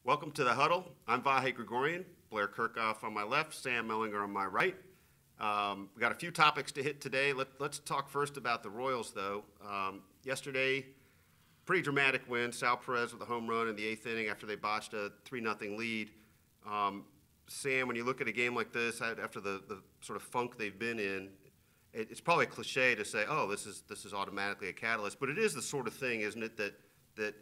Welcome to the Huddle. I'm Vahe Gregorian, Blair Kerkhoff on my left, Sam Mellinger on my right. We got a few topics to hit today. Let's talk first about the Royals, though. Yesterday, pretty dramatic win. Sal Perez with a home run in the 8th inning after they botched a 3-0 lead. Sam, when you look at a game like this, after the sort of funk they've been in, it's probably a cliche to say, oh, this is automatically a catalyst, but it is the sort of thing, isn't it, that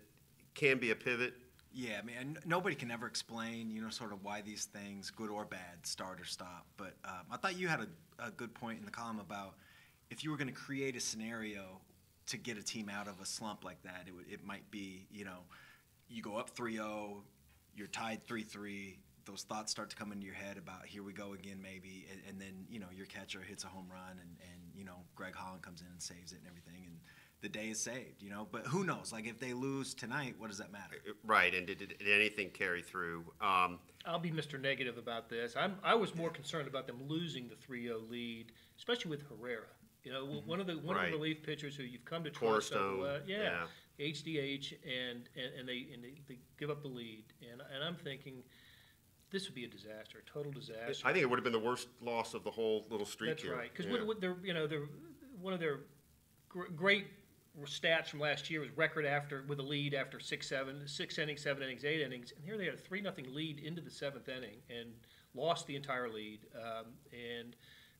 can be a pivot? Yeah, man, nobody can ever explain, sort of why these things, good or bad, start or stop. But I thought you had a good point in the column about if you were going to create a scenario to get a team out of a slump like that, it might be, you go up 3-0, you're tied 3-3, those thoughts start to come into your head about here we go again maybe, and then, your catcher hits a home run and Greg Holland comes in and saves it and everything, and the day is saved, But who knows? Like, if they lose tonight, what does that matter? Right, and did anything carry through? I'll be Mr. Negative about this. I was more concerned about them losing the 3-0 lead, especially with Herrera. One of the relief pitchers who you've come to trust. Yeah. HDH, and they give up the lead, and I'm thinking this would be a disaster, a total disaster. I think it would have been the worst loss of the whole little streak. That's here. right, because they're one of their great stats from last year was record with a lead after 6 innings, 7 innings, 8 innings, and here they had a 3-0 lead into the 7th inning and lost the entire lead. And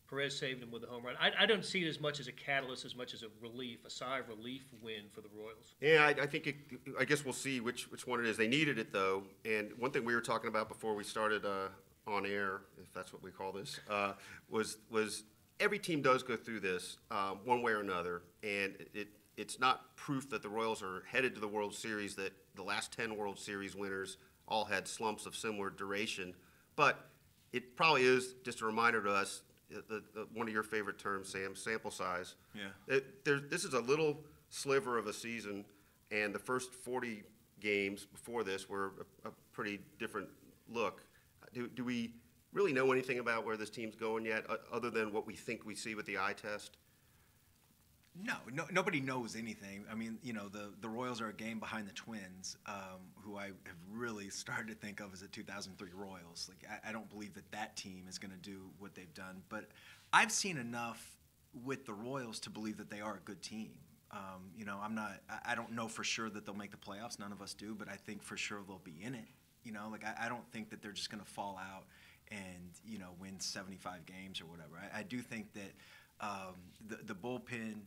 Perez saved them with a home run. I don't see it as much as a catalyst, as much as a relief, a sigh of relief win for the Royals. Yeah, I guess we'll see which one it is. They needed it though, and one thing we were talking about before we started on air, if that's what we call this, was every team does go through this one way or another, and it's not proof that the Royals are headed to the World Series, that the last 10 World Series winners all had slumps of similar duration, but it probably is just a reminder to us, one of your favorite terms, Sam, sample size. Yeah. This is a little sliver of a season, and the first 40 games before this were a pretty different look. Do we really know anything about where this team's going yet, other than what we think we see with the eye test? No, nobody knows anything. I mean, the Royals are a game behind the Twins, who I have really started to think of as the 2003 Royals. Like, I don't believe that team is going to do what they've done. But I've seen enough with the Royals to believe that they are a good team. I don't know for sure that they'll make the playoffs. None of us do, but I think for sure they'll be in it. I don't think that they're just going to fall out and, win 75 games or whatever. I do think that the bullpen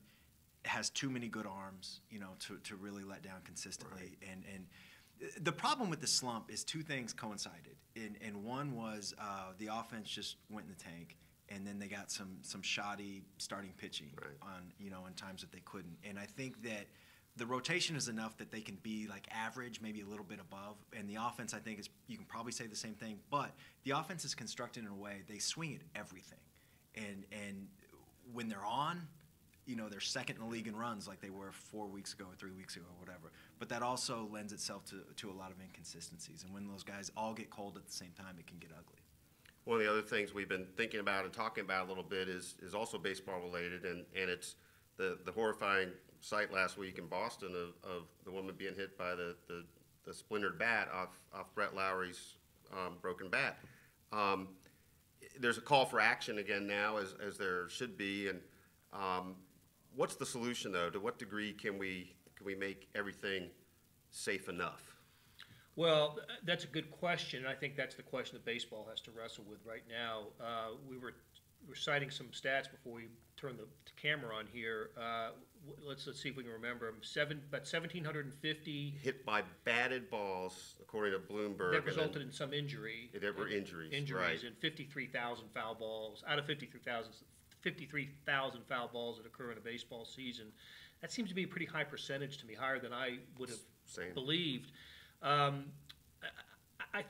has too many good arms, to really let down consistently. Right. And the problem with the slump is two things coincided. And one was the offense just went in the tank, and then they got some shoddy starting pitching on times that they couldn't. And I think that the rotation is enough that they can be like average, maybe a little bit above. And the offense, I think, you can probably say the same thing. But the offense is constructed in a way they swing at everything. And when they're on, they're second in the league in runs like they were 4 weeks ago or 3 weeks ago or whatever. But that also lends itself to a lot of inconsistencies. And when those guys all get cold at the same time, it can get ugly. One of the other things we've been thinking about and talking about a little bit is also baseball related, and it's the horrifying sight last week in Boston of the woman being hit by the splintered bat off Brett Lowry's broken bat. There's a call for action again now, as there should be, and what's the solution, though? To what degree can we make everything safe enough? Well, that's a good question. I think that's the question that baseball has to wrestle with right now. We were citing some stats before we turned the camera on here. Let's see if we can remember them. About 1,750 hit by batted balls, according to Bloomberg. That resulted in some injury. There were injuries, right. And 53,000 foul balls. Out of 53,000 foul balls that occur in a baseball season. That seems to be a pretty high percentage to me, higher than I would have believed. I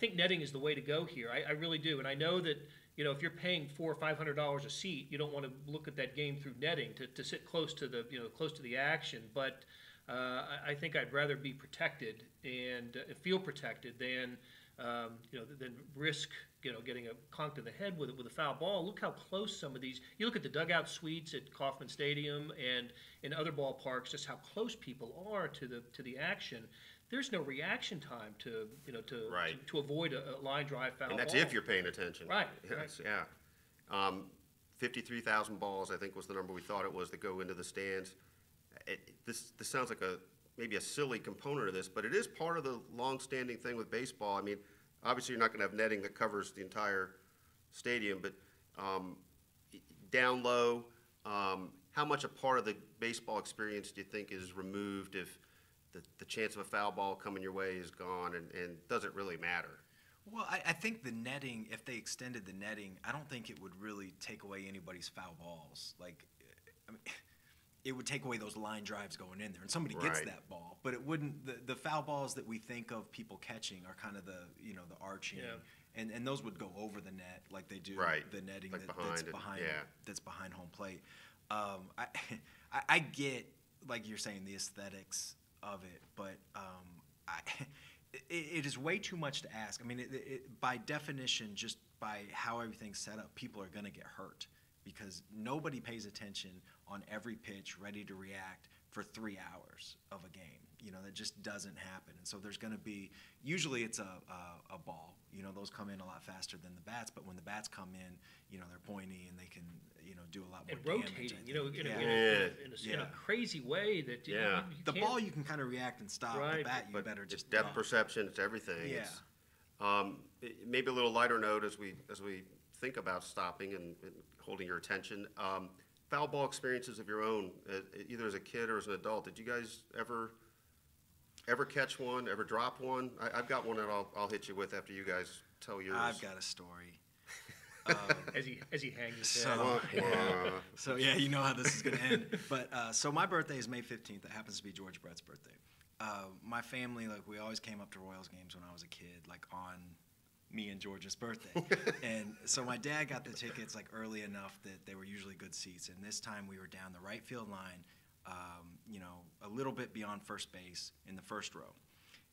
think netting is the way to go here. I really do. And I know that, if you're paying $400 or $500 a seat, you don't want to look at that game through netting to sit close to the action. But I think I'd rather be protected and feel protected than risk getting a conked in the head with a foul ball. Look how close some of these. You look at the dugout suites at Kauffman Stadium and in other ballparks, just how close people are to the action. there's no reaction time to Right. to avoid a line drive foul And that's ball. if you're paying attention. Right, Yes, yeah. 53,000 balls, I think, was the number we thought it was that go into the stands. This sounds like maybe a silly component of this, but it is part of the long-standing thing with baseball. I mean, obviously you're not going to have netting that covers the entire stadium, but down low, how much a part of the baseball experience do you think is removed if the chance of a foul ball coming your way is gone, and does it really matter? Well, I think the netting, if they extended the netting, I don't think it would really take away anybody's foul balls. Like, I mean, it would take away those line drives going in there, and somebody gets Right. that ball. But it wouldn't. The foul balls that we think of people catching are kind of the arching, Yeah. and those would go over the net like they do Right. the netting Like that's behind it, behind yeah. that's behind home plate. I get, like you're saying, the aesthetics of it, but it is way too much to ask. I mean, by definition, just by how everything's set up, people are going to get hurt because nobody pays attention on every pitch, ready to react for 3 hours of a game. That just doesn't happen. And so there's going to be, usually it's a ball. Those come in a lot faster than the bats, but when the bats come in, they're pointy and they can, do a lot more And damage. rotating, Yeah. in a crazy way that Yeah. you The can't- ball you can kind of react and stop. The Right, bat you But better it's just depth perception, it's everything. Yeah. Maybe a little lighter note as we think about stopping and holding your attention. Foul ball experiences of your own, either as a kid or as an adult. Did you guys ever catch one? Ever drop one? I've got one that I'll hit you with after you guys tell yours. I've got a story. as he hangs his So- head. So yeah, you know how this is going to end. But so my birthday is May 15th. That happens to be George Brett's birthday. My family, like, we always came up to Royals games when I was a kid, like on me and George's birthday. And so my dad got the tickets like early enough that they were usually good seats. And this time we were down the right field line, a little bit beyond first base in the first row.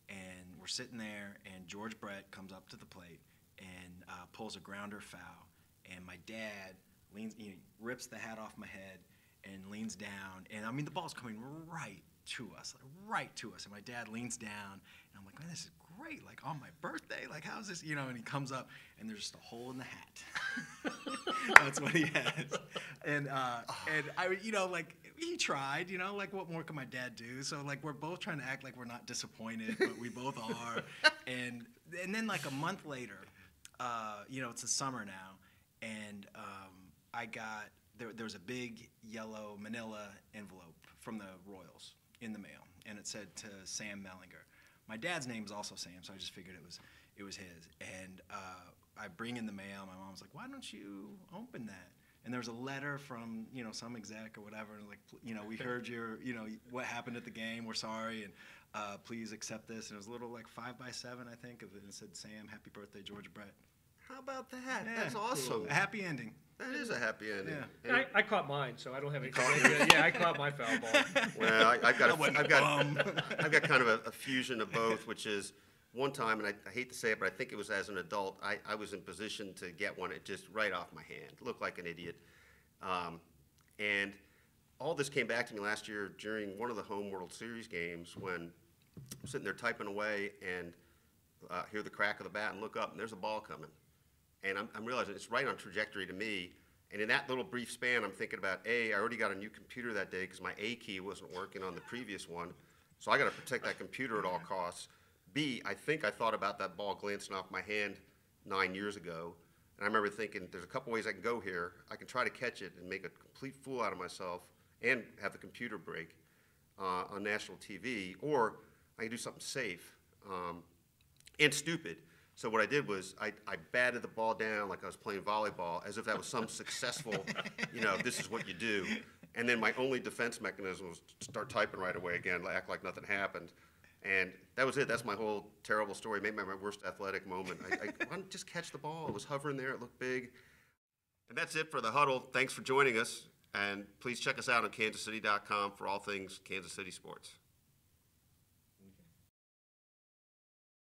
And we're sitting there, and George Brett comes up to the plate and pulls a grounder foul. And my dad leans, rips the hat off my head and leans down. And I mean, the ball's coming right to us. And my dad leans down, and I'm like, man, this is great. Like, on my birthday, like, how's this? And he comes up, and there's just a hole in the hat. That's what he has. And I, like, he tried, like, what more can my dad do? So, like, we're both trying to act like we're not disappointed, but we both are. And then, like, a month later, it's the summer now, and I got, there was a big yellow manila envelope from the Royals in the mail, and it said to Sam Mellinger. My dad's name is also Sam, so I just figured it was his. And I bring in the mail. My mom's like, "Why don't you open that?" And there was a letter from some exec or whatever, like, we heard your what happened at the game. We're sorry, and please accept this. And it was a little like 5x7, I think, of it, and it said, "Sam, happy birthday, George Brett." How about that? Yeah, That's awesome. A happy ending. That is a happy ending. Yeah. And- I caught mine, so I don't have anything. Yeah, I caught my foul ball. Well, I've got That I've got kind of a fusion of both, which is one time, and I hate to say it, but I think it was as an adult, I was in position to get one. It just right off my hand. Looked like an idiot. And all this came back to me last year during one of the home World Series games when I'm sitting there typing away and hear the crack of the bat and look up, and there's a ball coming. And I'm realizing it's right on trajectory to me. And in that little brief span, I'm thinking about, A, I already got a new computer that day because my A key wasn't working on the previous one. So I got to protect that computer at all costs. B, I think I thought about that ball glancing off my hand 9 years ago. And I remember thinking, there's a couple ways I can go here. I can try to catch it and make a complete fool out of myself and have the computer break on national TV, or I can do something safe and stupid. So what I did was I batted the ball down like I was playing volleyball, as if that was some successful, this is what you do. And then my only defense mechanism was to start typing right away again, act like nothing happened. And that was it. That's my whole terrible story. Maybe my worst athletic moment. I wanted to just catch the ball. It was hovering there. It looked big. And that's it for the Huddle. Thanks for joining us. And please check us out on kansascity.com for all things Kansas City sports.